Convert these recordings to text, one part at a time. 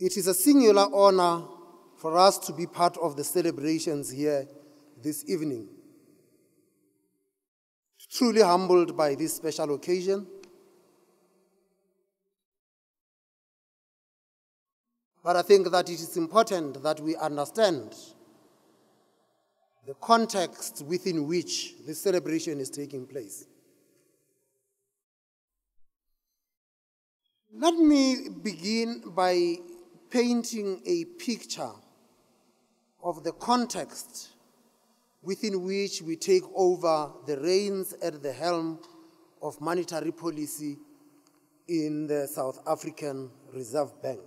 It is a singular honor for us to be part of the celebrations here this evening. Truly humbled by this special occasion. But I think that it is important that we understand the context within which this celebration is taking place. Let me begin by painting a picture of the context within which we take over the reins at the helm of monetary policy in the South African Reserve Bank.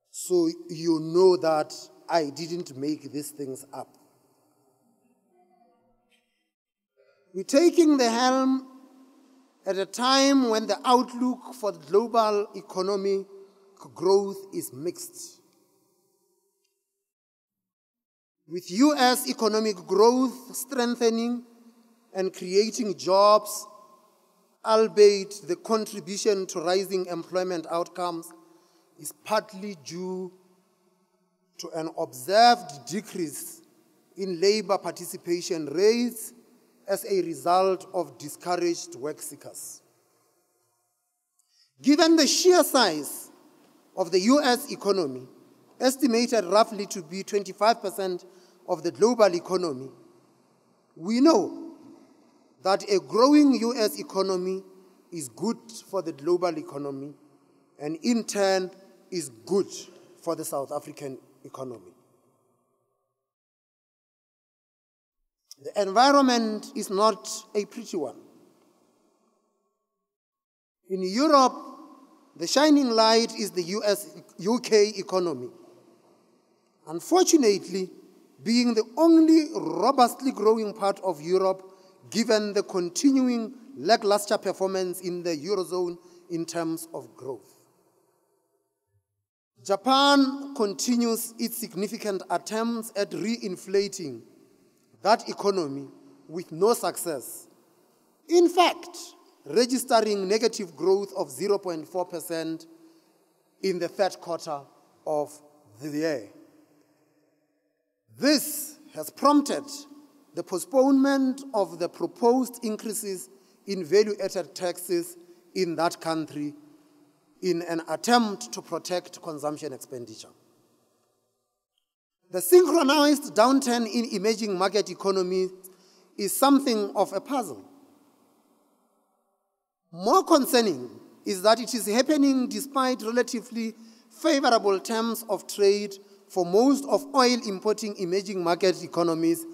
So you know that I didn't make these things up. We're taking the helm at a time when the outlook for global economic growth is mixed. With US economic growth strengthening and creating jobs, albeit the contribution to rising employment outcomes is partly due to an observed decrease in labor participation rates as a result of discouraged work seekers. Given the sheer size of the US economy, estimated roughly to be 25% of the global economy, we know that a growing US economy is good for the global economy and in turn is good for the South African economy. The environment is not a pretty one. In Europe, the shining light is the UK economy. Unfortunately, being the only robustly growing part of Europe, given the continuing lackluster performance in the Eurozone in terms of growth. Japan continues its significant attempts at reinflating that economy with no success. In fact, registering negative growth of 0.4% in the third quarter of the year. This has prompted the postponement of the proposed increases in value-added taxes in that country in an attempt to protect consumption expenditure. The synchronized downturn in emerging market economies is something of a puzzle. More concerning is that it is happening despite relatively favorable terms of trade for most of oil-importing emerging market economies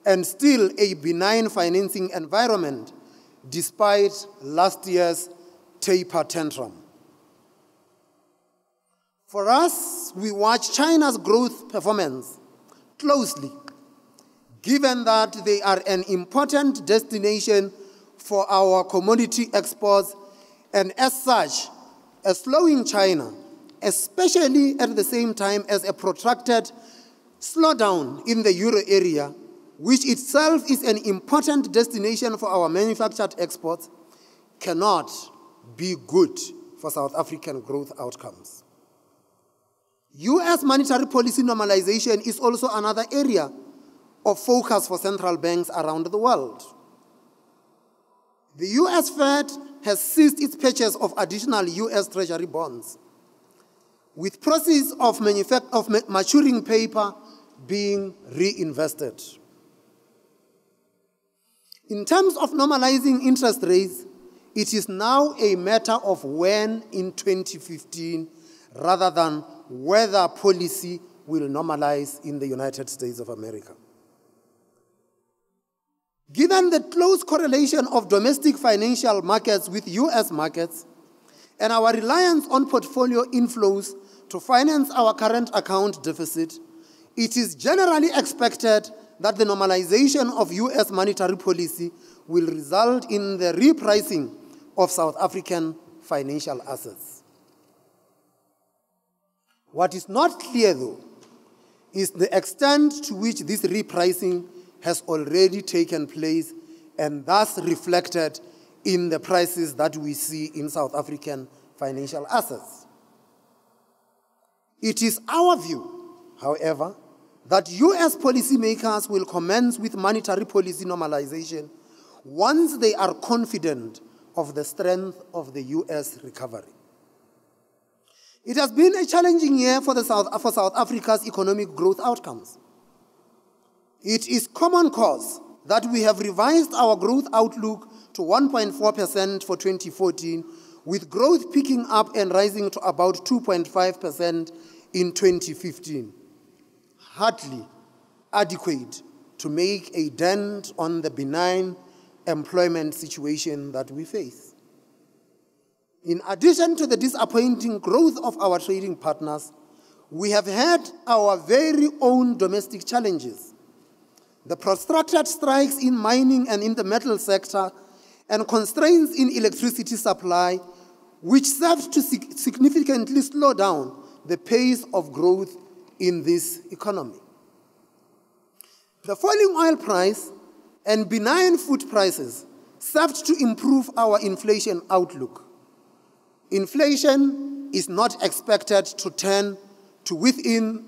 and still a benign financing environment despite last year's taper tantrum. For us, we watch China's growth performance closely, given that they are an important destination for our commodity exports, and as such, a slowing China, especially at the same time as a protracted slowdown in the euro area, which itself is an important destination for our manufactured exports, cannot be good for South African growth outcomes. US monetary policy normalization is also another area of focus for central banks around the world. The US Fed has ceased its purchase of additional US Treasury bonds, with proceeds of maturing paper being reinvested. In terms of normalizing interest rates, it is now a matter of when in 2015 rather than whether policy will normalize in the United States of America. Given the close correlation of domestic financial markets with US markets and our reliance on portfolio inflows to finance our current account deficit, it is generally expected that the normalization of US monetary policy will result in the repricing of South African financial assets. What is not clear, though, is the extent to which this repricing has already taken place and thus reflected in the prices that we see in South African financial assets. It is our view, however, that U.S. policymakers will commence with monetary policy normalization once they are confident of the strength of the U.S. recovery. It has been a challenging year for South Africa's economic growth outcomes. It is common cause that we have revised our growth outlook to 1.4% for 2014, with growth picking up and rising to about 2.5% in 2015. Hardly adequate to make a dent on the benign employment situation that we face. In addition to the disappointing growth of our trading partners, we have had our very own domestic challenges. The protracted strikes in mining and in the metal sector and constraints in electricity supply, which served to significantly slow down the pace of growth in this economy. The falling oil price and benign food prices served to improve our inflation outlook. Inflation is not expected to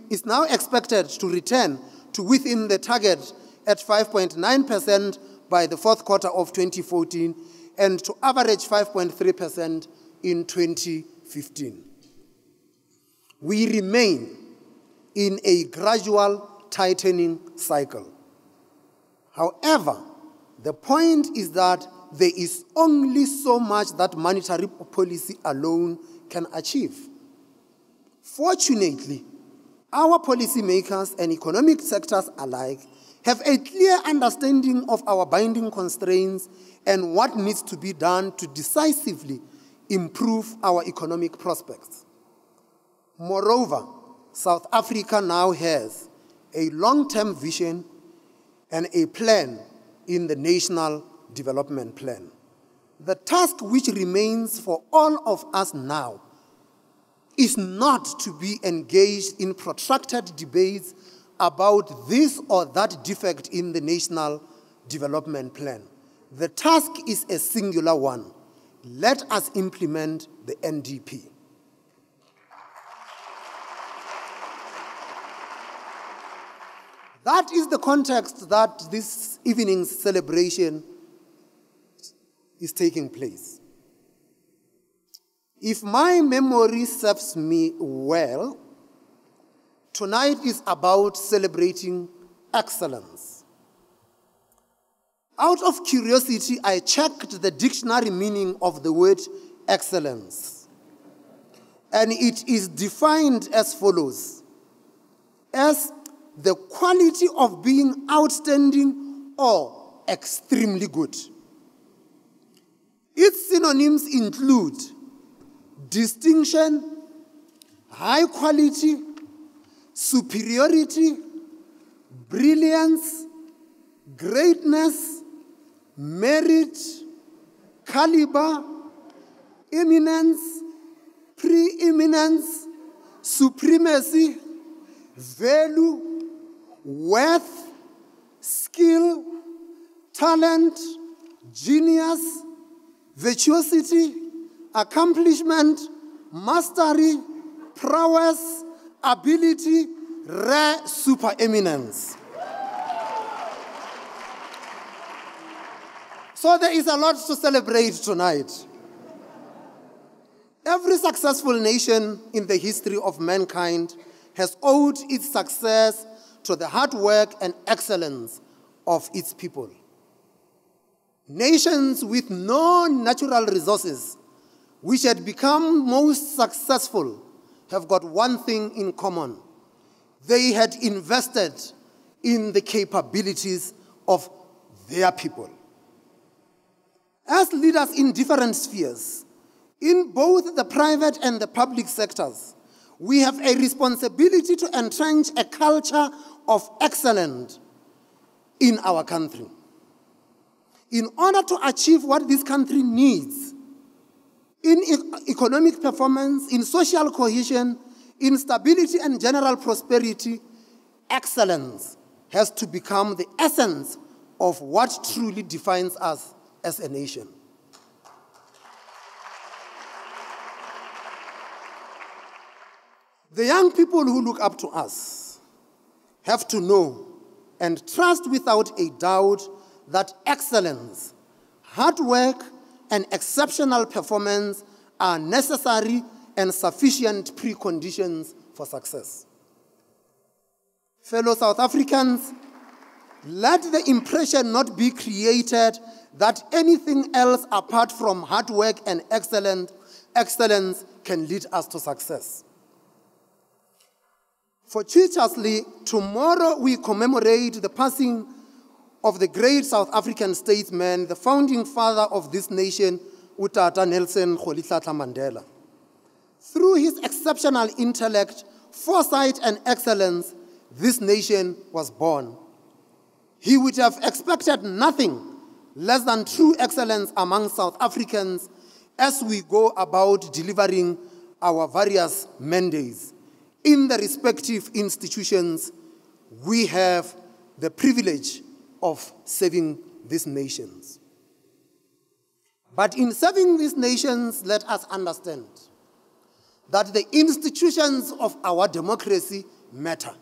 is now expected to return to within the target at 5.9% by the fourth quarter of 2014 and to average 5.3% in 2015. We remain in a gradual tightening cycle. However, the point is that there is only so much that monetary policy alone can achieve. Fortunately, our policymakers and economic sectors alike have a clear understanding of our binding constraints and what needs to be done to decisively improve our economic prospects. Moreover, South Africa now has a long-term vision and a plan in the National Development Plan. The task which remains for all of us now is not to be engaged in protracted debates about this or that defect in the National Development Plan. The task is a singular one. Let us implement the NDP. That is the context that this evening's celebration is taking place. If my memory serves me well, tonight is about celebrating excellence. Out of curiosity, I checked the dictionary meaning of the word excellence, and it is defined as follows: as the quality of being outstanding or extremely good. Its synonyms include distinction, high quality, superiority, brilliance, greatness, merit, caliber, eminence, preeminence, supremacy, value, worth, skill, talent, genius, virtuosity, accomplishment, mastery, prowess, ability, rare supereminence. So there is a lot to celebrate tonight. Every successful nation in the history of mankind has owed its success to the hard work and excellence of its people. Nations with no natural resources, which had become most successful, have got one thing in common. They had invested in the capabilities of their people. As leaders in different spheres, in both the private and the public sectors, we have a responsibility to entrench a culture of excellence in our country. In order to achieve what this country needs, in economic performance, in social cohesion, in stability and general prosperity, excellence has to become the essence of what truly defines us as a nation. The young people who look up to us have to know and trust without a doubt that excellence, hard work, and exceptional performance are necessary and sufficient preconditions for success. Fellow South Africans, let the impression not be created that anything else apart from hard work and excellence can lead us to success. Fortuitously, tomorrow we commemorate the passing of the great South African statesman, the founding father of this nation, Utata Nelson Rolihlahla Mandela. Through his exceptional intellect, foresight, and excellence, this nation was born. He would have expected nothing less than true excellence among South Africans as we go about delivering our various mandates. In the respective institutions, we have the privilege of serving these nations. But in serving these nations, let us understand that the institutions of our democracy matter.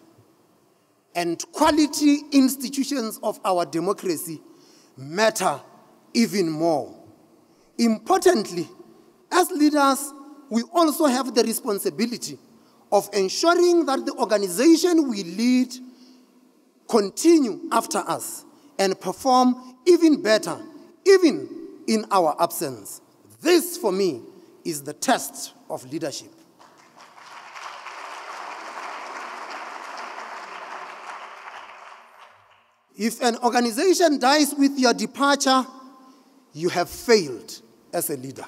And quality institutions of our democracy matter even more. Importantly, as leaders, we also have the responsibility of ensuring that the organization we lead continue after us and perform even better, even in our absence. This, for me, is the test of leadership. If an organization dies with your departure, you have failed as a leader.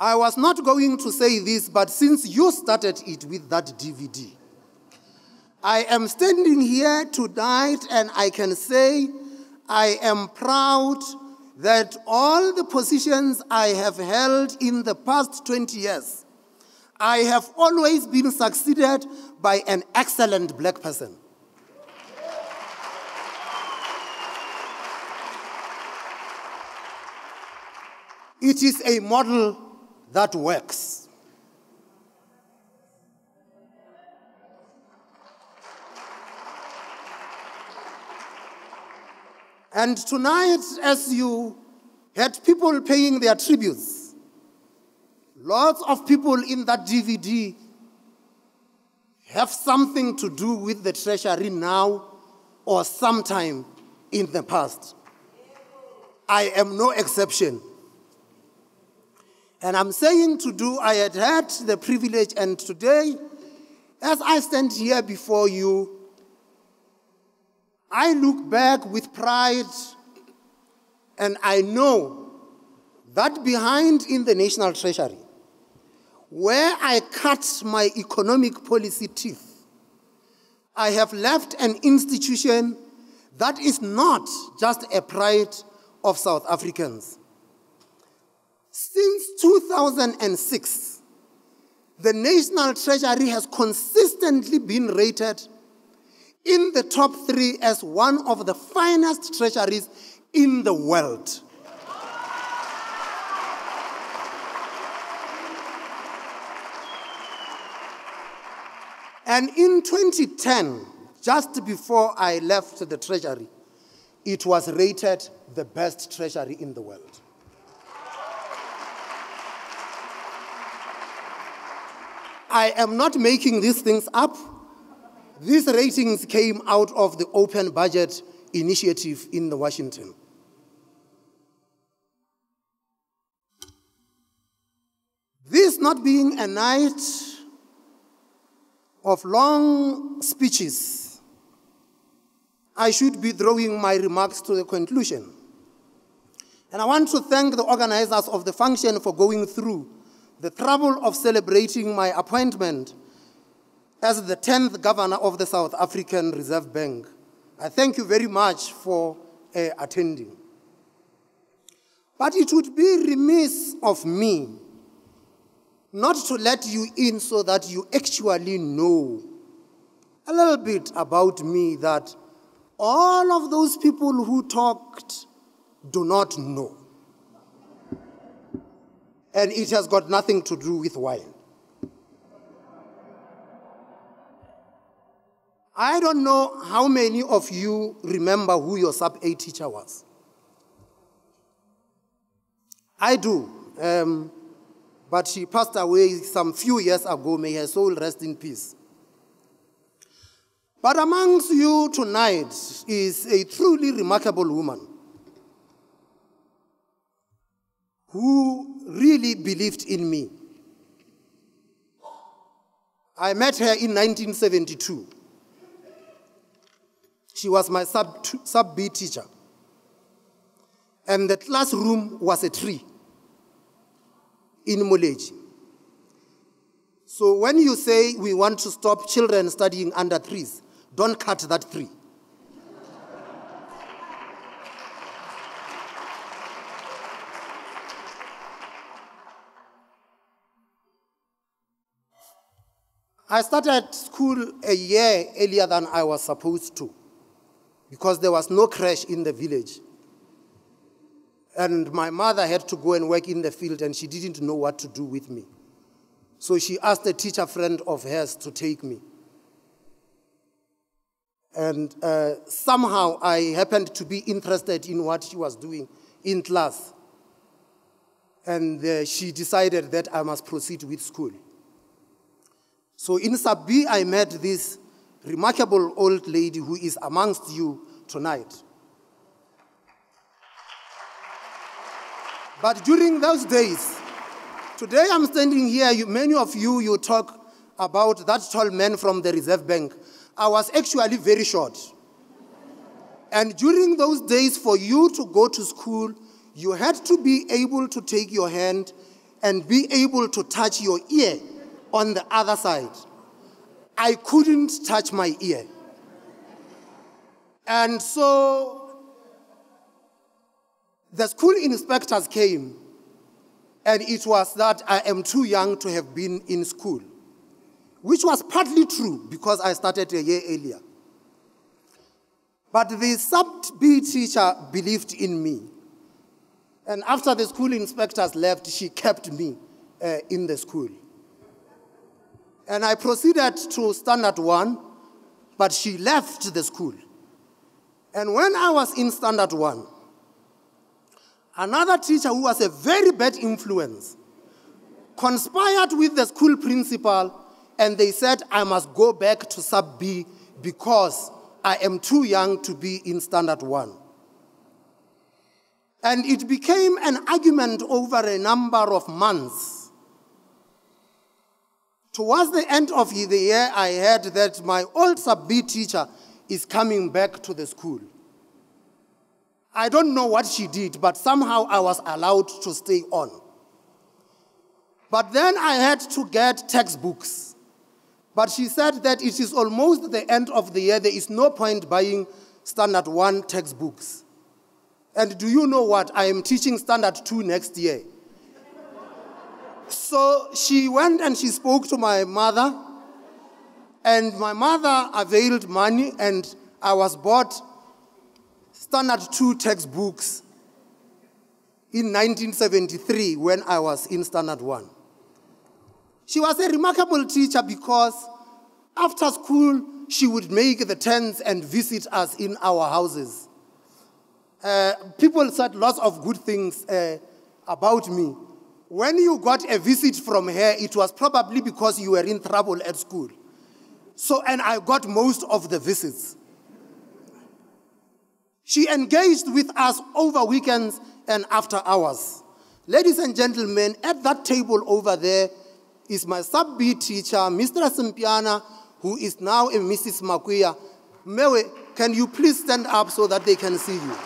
I was not going to say this, but since you started it with that DVD, I am standing here tonight and I can say I am proud that all the positions I have held in the past 20 years, I have always been succeeded by an excellent black person. It is a model that works. And tonight, as you had people paying their tributes, lots of people in that DVD have something to do with the treasury now or sometime in the past. I am no exception. And I'm saying I had had the privilege, and today, as I stand here before you, I look back with pride, and I know that behind in the National Treasury, where I cut my economic policy teeth, I have left an institution that is not just a pride of South Africans. Since 2006, the National Treasury has consistently been rated in the top 3 as one of the finest treasuries in the world. And in 2010, just before I left the Treasury, it was rated the best treasury in the world. I am not making these things up. These ratings came out of the Open Budget Initiative in Washington. This not being a night of long speeches, I should be drawing my remarks to the conclusion. And I want to thank the organizers of the function for going through the trouble of celebrating my appointment as the 10th governor of the South African Reserve Bank. I thank you very much for attending. But it would be remiss of me not to let you in so that you actually know a little bit about me that all of those people who talked do not know. and it has got nothing to do with wine. I don't know how many of you remember who your sub-A teacher was. I do, but she passed away some few years ago. May her soul rest in peace. But amongst you tonight is a truly remarkable woman who really believed in me. I met her in 1972. She was my sub-B teacher. And the classroom was a tree in Moleji. So when you say we want to stop children studying under trees, don't cut that tree. I started school a year earlier than I was supposed to, because there was no creche in the village. And my mother had to go and work in the field, and she didn't know what to do with me. So she asked a teacher friend of hers to take me. And somehow I happened to be interested in what she was doing in class. And she decided that I must proceed with school. So in Sub-B, I met this remarkable old lady who is amongst you tonight. But during those days, today I'm standing here, many of you, you talk about that tall man from the Reserve Bank. I was actually very short. And during those days, for you to go to school, you had to be able to take your hand and be able to touch your ear on the other side. I couldn't touch my ear. And so the school inspectors came, and it was that I am too young to have been in school, which was partly true because I started a year earlier. But the sub-B teacher believed in me. And after the school inspectors left, she kept me in the school. And I proceeded to Standard 1, but she left the school. And when I was in Standard 1, another teacher who was a very bad influence conspired with the school principal, and they said I must go back to Sub-B because I am too young to be in Standard 1. And it became an argument over a number of months. Towards the end of the year, I heard that my old Sub-B teacher is coming back to the school. I don't know what she did, but somehow I was allowed to stay on. But then I had to get textbooks. But she said that it is almost the end of the year. There is no point buying Standard 1 textbooks. And do you know what? I am teaching Standard 2 next year. So she went and she spoke to my mother. And my mother availed money, and I was bought Standard 2 textbooks in 1973 when I was in Standard 1. She was a remarkable teacher because after school, she would make the turns and visit us in our houses. People said lots of good things about me. When you got a visit from her, it was probably because you were in trouble at school. So, and I got most of the visits. She engaged with us over weekends and after hours. Ladies and gentlemen, at that table over there is my sub-B teacher, Mr. Simpiana, who is now a Mrs. Makuya. Mewe, can you please stand up so that they can see you?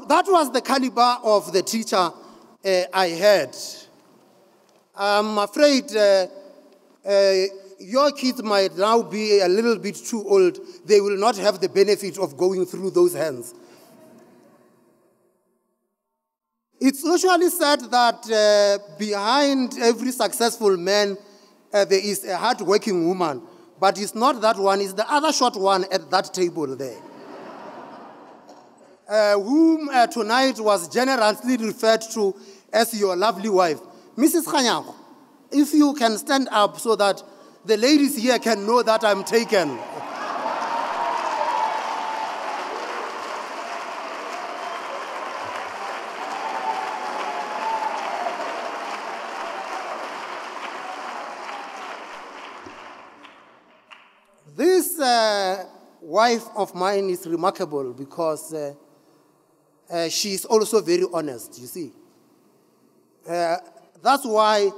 That was the caliber of the teacher I had. I'm afraid your kids might now be a little bit too old. They will not have the benefit of going through those hands. It's usually said that behind every successful man, there is a hard-working woman, but it's not that one, it's the other short one at that table there. Whom tonight was generously referred to as your lovely wife. Mrs. Kganyago, if you can stand up so that the ladies here can know that I'm taken. This wife of mine is remarkable because she is also very honest, you see. That's why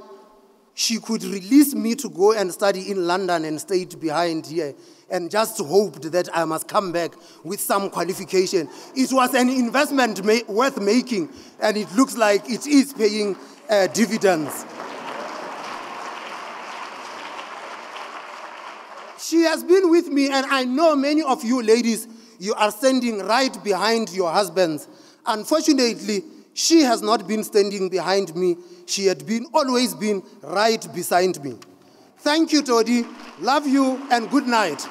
she could release me to go and study in London and stayed behind here and just hoped that I must come back with some qualification. It was an investment worth making, and it looks like it is paying dividends. She has been with me, and I know many of you ladies, you are standing right behind your husbands. Unfortunately, she has not been standing behind me. She had always been right beside me. Thank you, Todi. Love you, and good night.